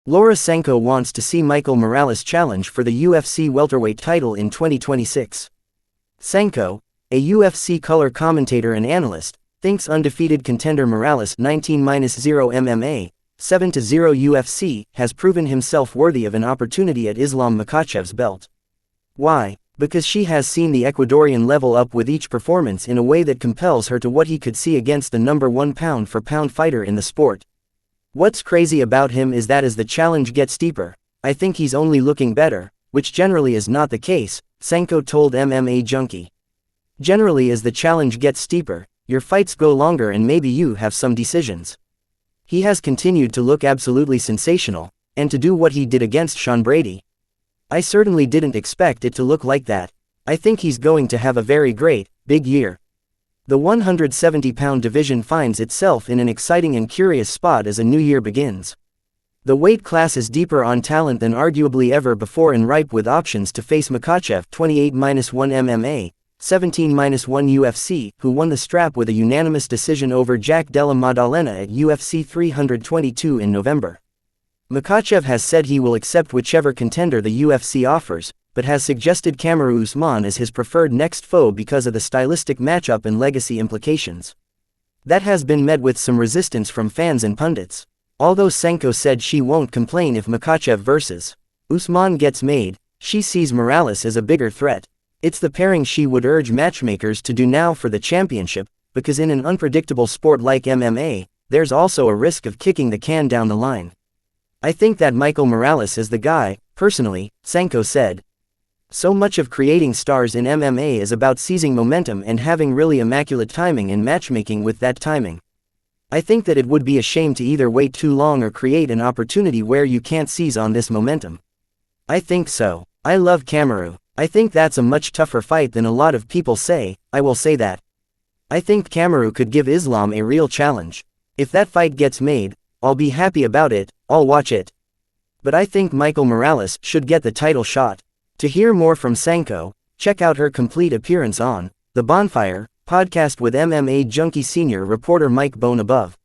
Laura Sanko wants to see Michael Morales challenge for the UFC welterweight title in 2026. Sanko, a UFC color commentator and analyst, thinks undefeated contender Morales 19-0 MMA, 7-0 UFC, has proven himself worthy of an opportunity at Islam Makhachev's belt. Why? Because she has seen the Ecuadorian level up with each performance in a way that compels her to what he could see against the number 1 pound-for-pound fighter in the sport. What's crazy about him is that as the challenge gets deeper, I think he's only looking better, which generally is not the case, Sanko told MMA Junkie. Generally as the challenge gets steeper, your fights go longer and maybe you have some decisions. He has continued to look absolutely sensational, and to do what he did against Sean Brady. I certainly didn't expect it to look like that. I think he's going to have a very great, big year. The 170-pound division finds itself in an exciting and curious spot as a new year begins. The weight class is deeper on talent than arguably ever before and ripe with options to face Makhachev 28-1 MMA, 17-1 UFC, who won the strap with a unanimous decision over Jack Della Maddalena at UFC 322 in November. Makhachev has said he will accept whichever contender the UFC offers, but has suggested Kamaru Usman as his preferred next foe because of the stylistic matchup and legacy implications. That has been met with some resistance from fans and pundits. Although Sanko said she won't complain if Makhachev vs. Usman gets made, she sees Morales as a bigger threat. It's the pairing she would urge matchmakers to do now for the championship, because in an unpredictable sport like MMA, there's also a risk of kicking the can down the line. I think that Michael Morales is the guy, personally, Sanko said. So much of creating stars in MMA is about seizing momentum and having really immaculate timing and matchmaking with that timing. I think that it would be a shame to either wait too long or create an opportunity where you can't seize on this momentum. I think so. I love Kamaru. I think that's a much tougher fight than a lot of people say, I will say that. I think Kamaru could give Islam a real challenge. If that fight gets made, I'll be happy about it, I'll watch it. But I think Michael Morales should get the title shot. To hear more from Sanko, check out her complete appearance on The Bonfire podcast with MMA Junkie senior reporter Mike Bone above.